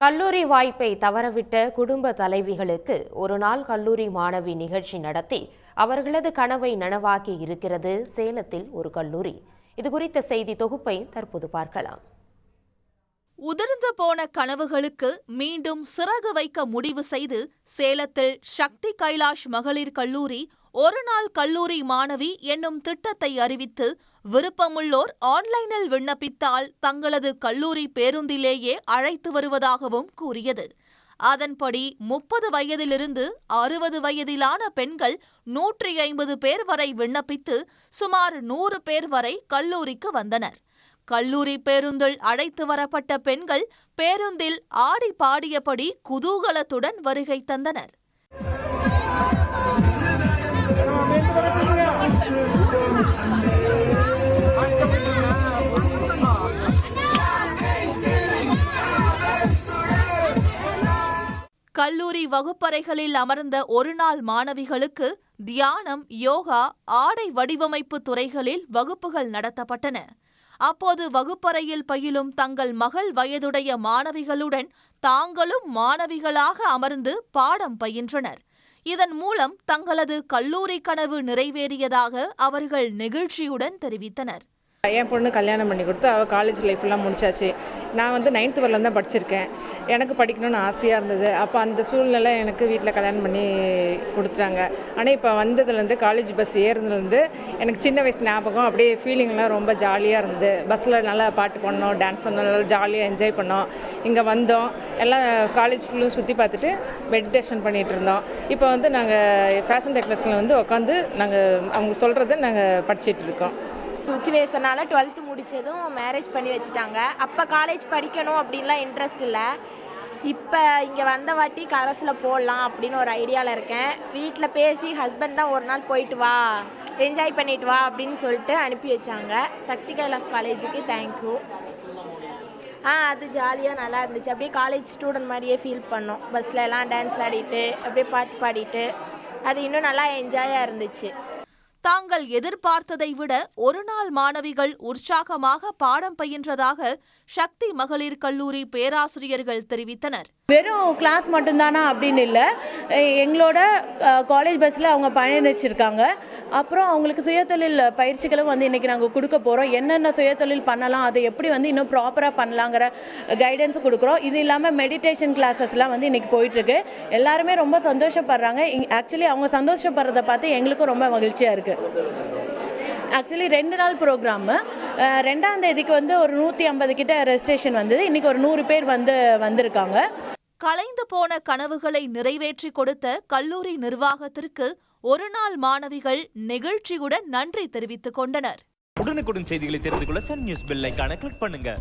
கல்லூரி வாய்ப்பை தவறவிட்ட குடும்ப தலைவிகளுக்கு ஒரு நாள் கல்லூரி மாணவி நிகழ்ச்சி நடத்தி அவர்களது கனவை நனவாக்கி இருக்கிறது சேலத்தில் ஒரு கல்லூரி. இதுகுறித்த செய்தி தொகுப்பை தற்போது பார்க்கலாம். உதிர்ந்து போன கனவுகளுக்கு மீண்டும் சிறகு வைக்க முடிவு செய்து சேலத்தில் சக்தி கைலாஷ் மகளிர் கல்லூரி ஒரு நாள் கல்லூரி மாணவி என்னும் திட்டத்தை அறிவித்து விருப்பமுள்ளோர் ஆன்லைனில் விண்ணப்பித்தால் தங்களது கல்லூரி பேருந்திலேயே அழைத்து வருவதாகவும் கூறியது. அதன்படி 30 வயதிலிருந்து 60 வயதிலான பெண்கள் 150 பேர் வரை விண்ணப்பித்து சுமார் 100 பேர் வரை கல்லூரிக்கு வந்தனர். கல்லூரி பேருந்தில் அழைத்து வரப்பட்ட பெண்கள் பேருந்தில் ஆடி பாடியபடி குதூகலத்துடன் வருகை தந்தனர். கல்லூரி வகுப்பறைகளில் அமர்ந்த ஒருநாள் மாணவிகளுக்கு தியானம், யோகா, ஆடை வடிவமைப்பு துறைகளில் வகுப்புகள் நடத்தப்பட்டன. அப்போது வகுப்பறையில் பயிலும் தங்கள் மகள் வயதுடைய மாணவிகளுடன் தாங்களும் மாணவிகளாக அமர்ந்து பாடம் பயின்றனர். இதன் மூலம் தங்களது கல்லூரி கனவு நிறைவேறியதாக அவர்கள் நெகிழ்ச்சியுடன் தெரிவித்தனர். என் பொண்ணு கல்யாணம் பண்ணி கொடுத்து அவள் காலேஜ் லைஃப்லாம் முடிச்சாச்சு. நான் 9th வரலாம் தான் படிச்சிருக்கேன். எனக்கு படிக்கணும்னு ஆசையாக இருந்தது. அப்போ அந்த சூழ்நிலை எனக்கு வீட்டில் கல்யாணம் பண்ணி கொடுத்துட்டாங்க. ஆனால் இப்போ வந்ததுலேருந்து காலேஜ் பஸ் ஏறுனதுலேருந்து எனக்கு சின்ன வயசு ஞாபகம் அப்படியே ஃபீலிங்லாம் ரொம்ப ஜாலியாக இருந்தது. பஸ்ஸில் நல்லா பாட்டு பண்ணோம், டான்ஸ் பண்ணோம், நல்லா ஜாலியாக என்ஜாய் பண்ணோம். இங்கே வந்தோம், எல்லாம் காலேஜ் ஃபுல்லும் சுற்றி பார்த்துட்டு மெடிடேஷன் பண்ணிகிட்டு இருந்தோம். இப்போ நாங்கள் ஃபேஷன் டெக்னிக்ஸில் உட்காந்து நாங்கள் அவங்க சொல்கிறத நாங்கள் படிச்சுட்டு இருக்கோம். சுச்சுவேஷனால் 12th முடித்ததும் மேரேஜ் பண்ணி வச்சுட்டாங்க. அப்போ காலேஜ் படிக்கணும் அப்படின்லாம் இன்ட்ரெஸ்ட் இல்லை. இப்போ இங்கே வந்த வாட்டி கரஸில் போடலாம் அப்படின்னு ஒரு ஐடியாவில் இருக்கேன். வீட்டில் பேசி ஹஸ்பண்ட் தான் ஒரு நாள் போயிட்டு வா, என்ஜாய் பண்ணிட்டு வா அப்படின்னு சொல்லிட்டு அனுப்பி வச்சாங்க. சக்தி கைலாஷ் காலேஜுக்கு தேங்க்யூ. அது ஜாலியாக நல்லா இருந்துச்சு. அப்படியே காலேஜ் ஸ்டூடெண்ட் மாதிரியே ஃபீல் பண்ணோம். பஸ்ஸில் எல்லாம் டான்ஸ் ஆடிட்டு அப்படியே பாட்டு பாடிட்டு அது இன்னும் நல்லா என்ஜாயாக இருந்துச்சு. தாங்கள் எதிர்பார்த்ததை விட ஒரு நாள் மாணவிகள் உற்சாகமாக பாடம் பயின்றதாக சக்தி மகளிர் கல்லூரி பேராசிரியர்கள் தெரிவித்தனர். வெறும் கிளாஸ் மட்டும்தானா அப்படின்னு இல்லை, எங்களோட காலேஜ் பஸ்ஸில் அவங்க பயணிச்சிருக்காங்க. அப்புறம் அவங்களுக்கு சுயதொழில் பயிற்சிகளும் இன்றைக்கி நாங்கள் கொடுக்க போகிறோம். என்னென்ன சுயதொழில் பண்ணலாம், அதை எப்படி இன்னும் ப்ராப்பராக பண்ணலாங்கிற கைடன்ஸும் கொடுக்குறோம். இது இல்லாமல் மெடிடேஷன் கிளாஸஸ்லாம் இன்றைக்கி போயிட்டுருக்கு. எல்லாருமே ரொம்ப சந்தோஷப்படுறாங்க. ஆக்சுவலி அவங்க சந்தோஷப்படுறதை பார்த்து எங்களுக்கும் ரொம்ப மகிழ்ச்சியாக இருக்குது. ஆக்சுவலி 2 நாள் ப்ரோக்ராமு. 2ஆம் தேதிக்கு ஒரு 150 கிட்ட ரெஜிஸ்ட்ரேஷன் வந்தது. இன்றைக்கி ஒரு 100 பேர் வந்திருக்காங்க. கலைந்து போன கனவுகளை நிறைவேற்றி கொடுத்த கல்லூரி நிர்வாகத்திற்கு ஒரு நாள் மாணவிகள் நெகிழ்ச்சியுடன் நன்றி தெரிவித்துக் கொண்டனர். உடனுக்குடன் செய்திகளை தெரிந்து கொள்ள சன் நியூஸ் பெல் ஐகானை கிளிக் பண்ணுங்க.